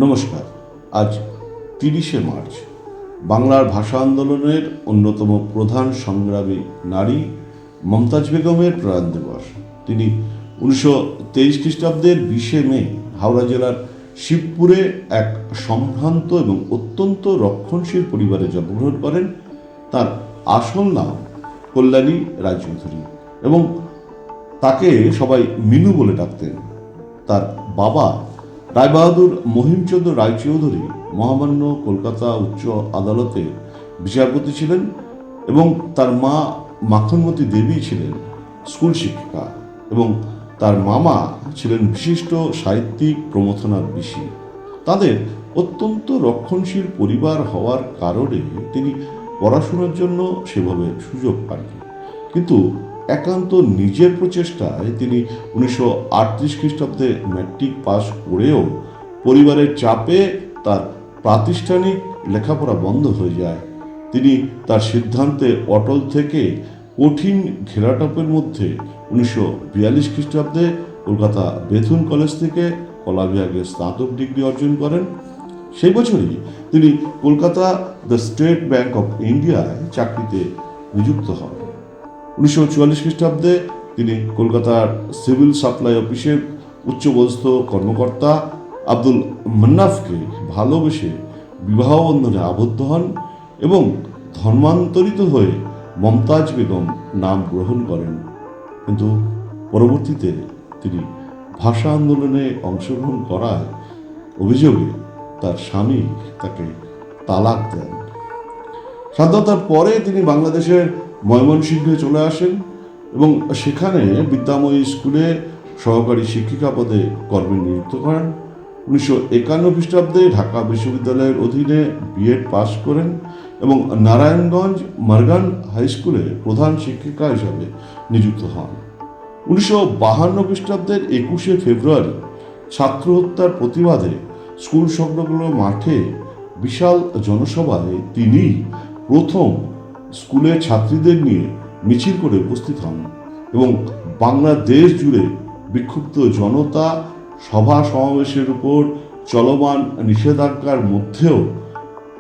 নমস্কার। আজ ৩০শে মার্চ বাংলার ভাষা আন্দোলনের অন্যতম প্রধান সংগ্রামী নারী মমতাজ বেগমের প্রয়াণ দিবস। তিনি ১৯২৩ খ্রিস্টাব্দের ২০শে মে হাওড়া জেলার শিবপুরে এক সম্ভ্রান্ত এবং অত্যন্ত রক্ষণশীল পরিবারে জন্মগ্রহণ করেন। তার আসল নাম কল্যাণী রায়চৌধুরী এবং তাকে সবাই মিনু বলে ডাকতেন। তার বাবা রায়বাহাদুর মহিমচন্দ্র রায়চৌধুরী মহামান্য কলকাতা উচ্চ আদালতে বিচারপতি ছিলেন এবং তার মা মাখনমতি দেবী ছিলেন স্কুল শিক্ষিকা এবং তার মামা ছিলেন বিশিষ্ট সাহিত্যিক প্রমথনাথ বিশি। তাদের অত্যন্ত রক্ষণশীল পরিবার হওয়ার কারণে তিনি পড়াশোনার জন্য সেভাবে সুযোগ পাননি, কিন্তু একান্ত নিজের প্রচেষ্টায় তিনি ১৯৩৮ খ্রিস্টাব্দে ম্যাট্রিক পাশ করেও পরিবারের চাপে তার প্রাতিষ্ঠানিক লেখাপড়া বন্ধ হয়ে যায়। তিনি তার সিদ্ধান্তে অটল থেকে কঠিন ঘেরাটোপের মধ্যে ১৯৪২ খ্রিস্টাব্দে কলকাতা বেথুন কলেজ থেকে কলা বিভাগে স্নাতক ডিগ্রি অর্জন করেন। সেই বছরই তিনি Kolkata the state bank of ইন্ডিয়ায় চাকরিতে নিযুক্ত হন। ১৯৪৪ খ্রিস্টাব্দে তিনি কলকাতার সিভিল সাপ্লাই অফিসের উচ্চপদস্থ কর্মকর্তা আব্দুল মান্নাফকে ভালোবেসে বিবাহ বন্ধনে আবদ্ধ হন এবং ধর্মান্তরিত হয়ে মমতাজ বেগম নাম গ্রহণ করেন। কিন্তু পরবর্তীতে তিনি ভাষা আন্দোলনে অংশগ্রহণ করার অভিযোগে তার স্বামী তাকে তালাক দেন। স্বাধীনতার পরে তিনি বাংলাদেশের ময়মনসিংহে চলে আসেন এবং সেখানে বিদ্যাময়ী স্কুলে সহকারী শিক্ষিকা পদে কর্মে নিযুক্ত করেন। ১৯৫১ খ্রিস্টাব্দে ঢাকা বিশ্ববিদ্যালয়ের অধীনে বিএড পাশ করেন এবং নারায়ণগঞ্জ মার্গান হাই স্কুলে প্রধান শিক্ষিকা হিসাবে নিযুক্ত হন। ১৯৫২ খ্রিস্টাব্দের ২১শে ফেব্রুয়ারি ছাত্র হত্যার প্রতিবাদে স্কুল সংলগ্ন মাঠে বিশাল জনসভায় তিনি প্রথম স্কুলের ছাত্রীদের নিয়ে মিছিল করে উপস্থিত হন এবং বাংলাদেশ জুড়ে বিক্ষুব্ধ জনতা সভা সমাবেশের উপর চলমান নিষেধাজ্ঞার মধ্যেও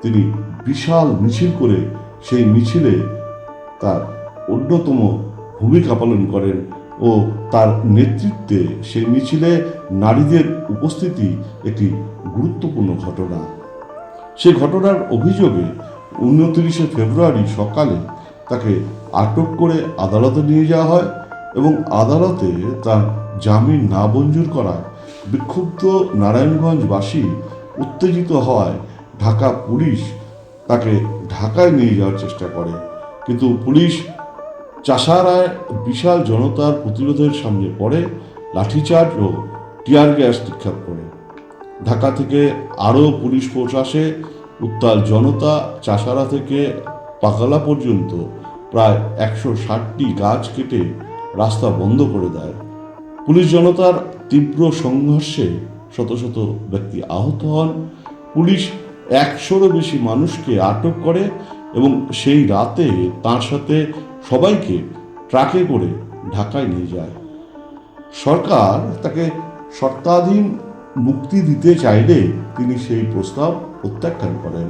তিনি বিশাল মিছিল করে সেই মিছিলে তার অন্যতম ভূমিকা পালন করেন ও তার নেতৃত্বে সেই মিছিলে নারীদের উপস্থিতি একটি গুরুত্বপূর্ণ ঘটনা। সেই ঘটনার অভিযোগে ২৯শে ফেব্রুয়ারি সকালে তাকে আটক করে আদালতে নিয়ে যাওয়া হয় এবং আদালতে তার জামিন না মঞ্জুর করায় বিক্ষুব্ধ নারায়ণগঞ্জবাসী উত্তেজিত হওয়ায় ঢাকা পুলিশ তাকে ঢাকায় নিয়ে যাওয়ার চেষ্টা করে, কিন্তু পুলিশ চাষারায় বিশাল জনতার প্রতিরোধের সামনে পড়ে লাঠিচার্জ ও টিয়ার গ্যাস নিক্ষেপ করে। ঢাকা থেকে আরও পুলিশ ফোর্স আসে। উত্তাল জনতা চাষারা থেকে পাকালা পর্যন্ত প্রায় ১৬০টি গাছ কেটে রাস্তা বন্ধ করে দেয়। পুলিশ জনতার তীব্র সংঘর্ষে শত শত ব্যক্তি আহত হন। পুলিশ ১০০রও বেশি মানুষকে আটক করে এবং সেই রাতে তার সাথে সবাইকে ট্রাকে করে ঢাকায় নিয়ে যায়। সরকার তাকে শর্তাধীন মুক্তি দিতে চাইলে তিনি সেই প্রস্তাব প্রত্যাখ্যান করেন।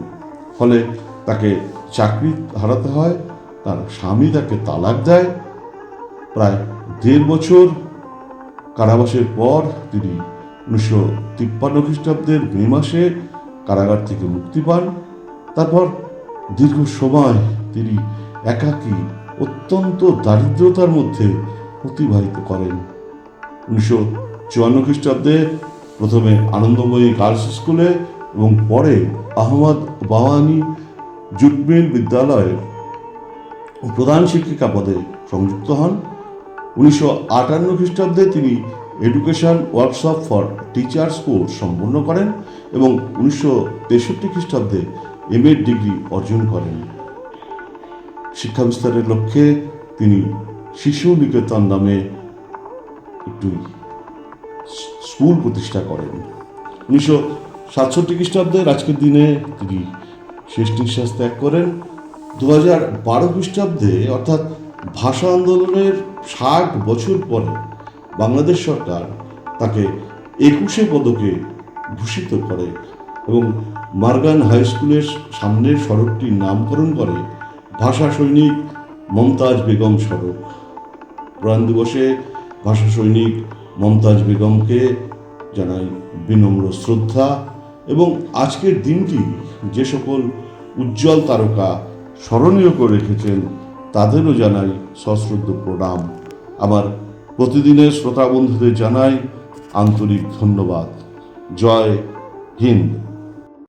ফলে তাকে চাকরি হারাতে হয়, তার স্বামী তাকে তালাক দেয়। প্রায় ১.৫ বছর কারাবাসের পর তিনি ১৯৫৩ খ্রিস্টাব্দের মে মাসে কারাগার থেকে মুক্তি পান। তারপর দীর্ঘ সময় তিনি একাকী অত্যন্ত দারিদ্রতার মধ্যে অতিবাহিত করেন। ১৯৫৪ খ্রিস্টাব্দে প্রথমে আনন্দময়ী গার্লস স্কুলে এবং পরে আহমদ বাওয়ানি জুট মিল বিদ্যালয়ের প্রধান শিক্ষিকা পদে সংযুক্ত হন। ১৯৫৮ খ্রিস্টাব্দে তিনি education workshop for teachers course সম্পন্ন করেন এবং ১৯৬৩ খ্রিস্টাব্দে এমএ ডিগ্রি অর্জন করেন। শিক্ষা বিস্তারের লক্ষ্যে তিনি শিশু নিকেতন নামে একটি স্কুল প্রতিষ্ঠা করেন। ১৯৬৭ খ্রিস্টাব্দের আজকের দিনে তিনি শেষ নিঃশ্বাস ত্যাগ করেন। ২০১২ খ্রিস্টাব্দে অর্থাৎ ভাষা আন্দোলনের ৬০ বছর পরে বাংলাদেশ সরকার তাকে ২১শে পদকে ভূষিত করে এবং মার্গান হাই স্কুলের সামনের সড়কটির নামকরণ করে ভাষা সৈনিক মমতাজ বেগম সড়ক। প্রয়াণ দিবসে ভাষা সৈনিক মমতাজ বেগমকে জানাই বিনম্র শ্রদ্ধা এবং আজকের দিনটি যে সকল উজ্জ্বল তারকা স্মরণীয় করে রেখেছেন তাদেরও জানাই সশ্রদ্ধ প্রণাম। আমার প্রতিদিনের শ্রোতা বন্ধুদের জানাই আন্তরিক ধন্যবাদ। জয় হিন্দ।